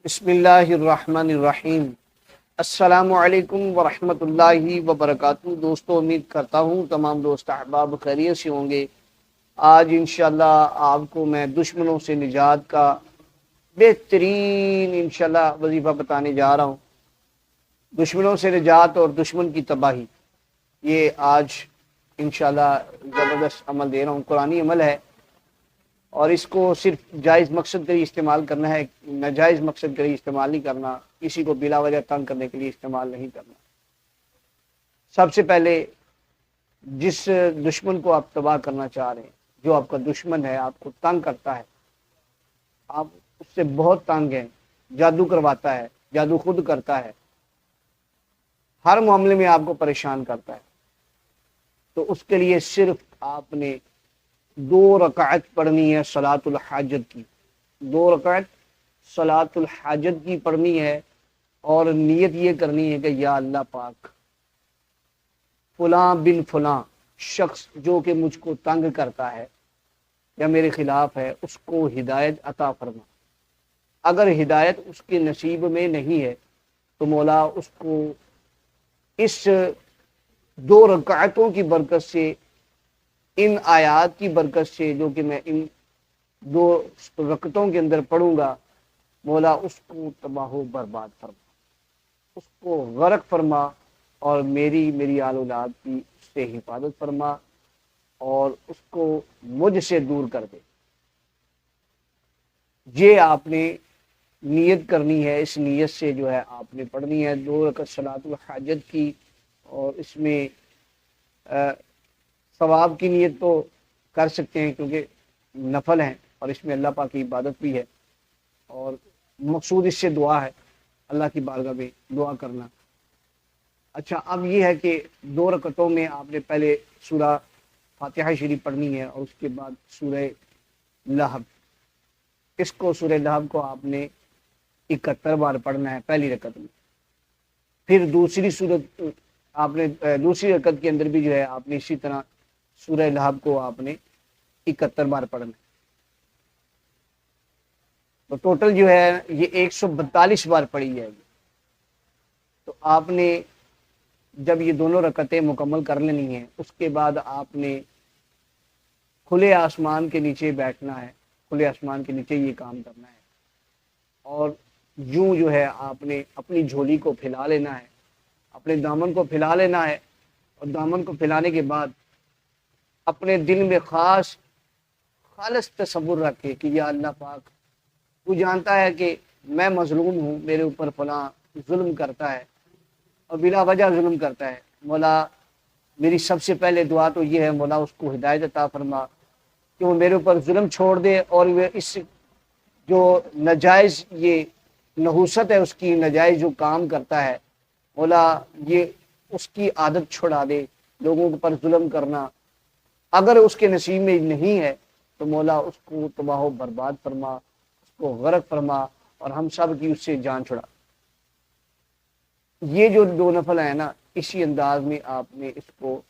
بسم اللہ الرحمن الرحیم۔ السلام علیکم ورحمۃ اللہ وبرکاتہ۔ دوستو، امید کرتا ہوں تمام دوست احباب خیریت سے ہوں گے۔ آج انشاءاللہ آپ کو میں دشمنوں سے نجات کا بہترین انشاءاللہ وظیفہ بتانے جا رہا ہوں۔ دشمنوں سے نجات اور دشمن کی تباہی، یہ آج انشاءاللہ زبردست عمل دے رہا ہوں، قرآنی عمل ہے، اور اس کو صرف جائز مقصد کے لیے استعمال کرنا ہے، ناجائز مقصد کے لیے استعمال نہیں کرنا، کسی کو بلا وجہ تنگ کرنے کے لیے استعمال نہیں کرنا۔ سب سے پہلے جس دشمن کو آپ تباہ کرنا چاہ رہے ہیں، جو آپ کا دشمن ہے، آپ کو تنگ کرتا ہے، آپ اس سے بہت تنگ ہیں، جادو کرواتا ہے، جادو خود کرتا ہے، ہر معاملے میں آپ کو پریشان کرتا ہے، تو اس کے لیے صرف آپ نے 2 رکعت پڑھنی ہے صلاۃ الحاجت کی۔ 2 رکعت صلاۃ الحاجت کی پڑھنی ہے، اور نیت یہ کرنی ہے کہ یا اللہ پاک، فلاں بن فلاں شخص جو کہ مجھ کو تنگ کرتا ہے یا میرے خلاف ہے، اس کو ہدایت عطا فرما۔ اگر ہدایت اس کے نصیب میں نہیں ہے تو مولا اس کو اس 2 رکعتوں کی برکت سے، ان آیات کی برکت سے جو کہ میں ان 2 رکعتوں کے اندر پڑھوں گا، مولا اس کو تباہ و برباد فرما، اس کو غرق فرما، اور میری آل اولاد کی اس سے حفاظت فرما، اور اس کو مجھ سے دور کر دے۔ یہ آپ نے نیت کرنی ہے، اس نیت سے جو ہے آپ نے پڑھنی ہے 2 رکعت صلاۃ الحاجت کی، اور اس میں ثواب کی نیت تو کر سکتے ہیں کیونکہ نفل ہیں، اور اس میں اللہ پاک کی عبادت بھی ہے، اور مقصود اس سے دعا ہے، اللہ کی بارگاہ میں دعا کرنا۔ اچھا، اب یہ ہے کہ 2 رکعتوں میں آپ نے پہلے سورہ فاتحہ شریف پڑھنی ہے، اور اس کے بعد سورہ لہب۔ اس کو سورہ لہب کو آپ نے 71 بار پڑھنا ہے پہلی رکعت میں۔ پھر دوسری رکعت کے اندر بھی جو ہے آپ نے اسی طرح سورہ لہب کو آپ نے 71 بار پڑھنا ہے، تو ٹوٹل جو ہے یہ 142 بار پڑھی جائے گی۔ تو آپ نے جب یہ دونوں رکعتیں مکمل کر لینی ہیں، اس کے بعد آپ نے کھلے آسمان کے نیچے بیٹھنا ہے، کھلے آسمان کے نیچے یہ کام کرنا ہے، اور یوں جو ہے آپ نے اپنی جھولی کو پھیلا لینا ہے، اپنے دامن کو پھیلا لینا ہے، اور دامن کو پھیلانے کے بعد اپنے دل میں خالص تصور رکھے کہ یا اللہ پاک، تو جانتا ہے کہ میں مظلوم ہوں، میرے اوپر فلاں ظلم کرتا ہے اور بلا وجہ ظلم کرتا ہے، مولا میری سب سے پہلے دعا تو یہ ہے، مولا اس کو ہدایت عطا فرما کہ وہ میرے اوپر ظلم چھوڑ دے، اور وہ اس جو ناجائز یہ نحوست ہے، اس کی ناجائز جو کام کرتا ہے، مولا یہ اس کی عادت چھڑا دے، لوگوں پر ظلم کرنا۔ اگر اس کے نصیب میں نہیں ہے تو مولا اس کو تباہ و برباد فرما، اس کو غرق فرما، اور ہم سب کی اس سے جان چھڑا۔ یہ جو 2 نفل ہیں نا، اسی انداز میں آپ نے اس کو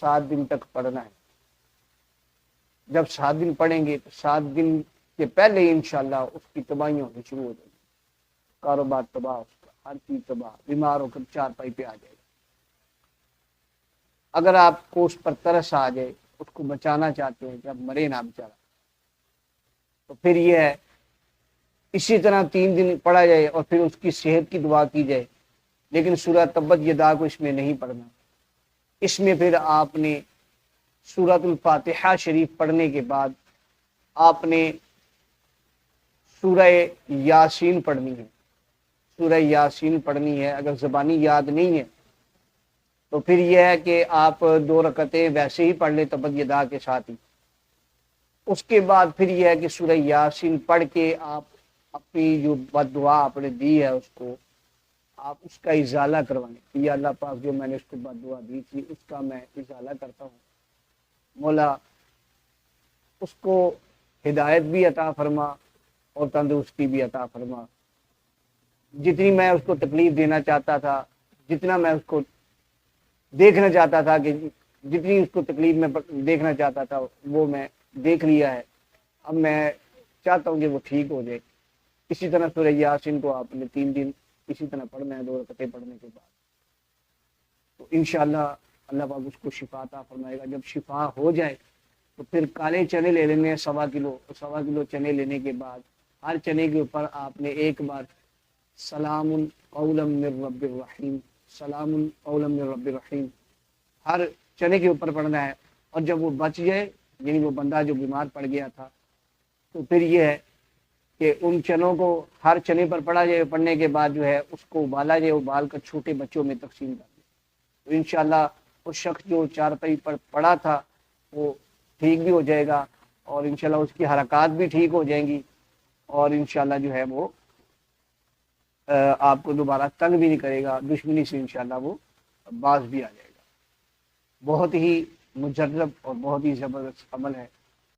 7 دن تک پڑھنا ہے۔ جب 7 دن پڑھیں گے تو 7 دن کے پہلے انشاءاللہ اس کی تباہیاں ہونی شروع ہو جائیں گی، کاروبار تباہ، اس کا ہر چیز تباہ، بیمار ہو کر چارپائی پہ آ جائے گا۔ اگر آپ کو اس پر ترس آ جائے، اس کو بچانا چاہتے ہیں جب مرے نہ بیچارہ، تو پھر یہ ہے اسی طرح 3 دن پڑھا جائے، اور پھر اس کی صحت کی دعا کی جائے، لیکن سورہ تبت یدا کو اس میں نہیں پڑھنا۔ اس میں پھر آپ نے سورۃ الفاتحہ شریف پڑھنے کے بعد آپ نے سورہ یاسین پڑھنی ہے، سورہ یاسین پڑھنی ہے۔ اگر زبانی یاد نہیں ہے تو پھر یہ ہے کہ آپ 2 رکعتیں ویسے ہی پڑھ لیں تبت یدا کے ساتھ ہی۔ اس کے بعد پھر یہ ہے کہ سورہ یاسین پڑھ کے آپ اپنی جو بد دعا آپ نے دی ہے اس کو آپ اس کا ازالہ کروائیں کہ یا اللہ پاک، جو میں نے اس کو بد دعا دی تھی اس کا میں ازالہ کرتا ہوں، مولا اس کو ہدایت بھی عطا فرما اور تندرستی بھی عطا فرما۔ جتنی میں اس کو تکلیف دینا چاہتا تھا، جتنا میں اس کو دیکھنا چاہتا تھا، کہ جتنی اس کو تکلیف میں دیکھنا چاہتا تھا وہ میں دیکھ لیا ہے، اب میں چاہتا ہوں کہ وہ ٹھیک ہو جائے، اسی طرح سورہ یاسین کو آپ نے 3 دن اسی طرح پڑھنا ہے 2 رکعتیں پڑھنے کے بعد، تو انشاءاللہ اللہ پاک اس کو شفا عطا فرمائے گا۔ جب شفا ہو جائے تو پھر کالے چنے لے لینے ہیں 1.25 کلو، 1.25 کلو چنے لینے کے بعد ہر چنے کے اوپر آپ نے ایک بار سلام قولا من رب الرحیم، سلام قولا من رب الرحیم ہر چنے کے اوپر پڑھنا ہے۔ اور جب وہ بچ جائے، یعنی وہ بندہ جو بیمار پڑ گیا تھا، تو پھر یہ ہے کہ ان چنوں کو ہر چنے پر پڑا جائے، پڑھنے کے بعد جو ہے اس کو ابالا جائے، ابال کر چھوٹے بچوں میں تقسیم کر دیں، تو انشاءاللہ اس شخص جو چارپائی پر پڑا تھا وہ ٹھیک بھی ہو جائے گا، اور انشاءاللہ اس کی حرکات بھی ٹھیک ہو جائیں گی، اور انشاءاللہ جو ہے وہ آپ کو دوبارہ تنگ بھی نہیں کرے گا، دشمنی سے انشاءاللہ وہ باز بھی آ جائے گا۔ بہت ہی مجرب اور بہت ہی زبردست عمل ہے۔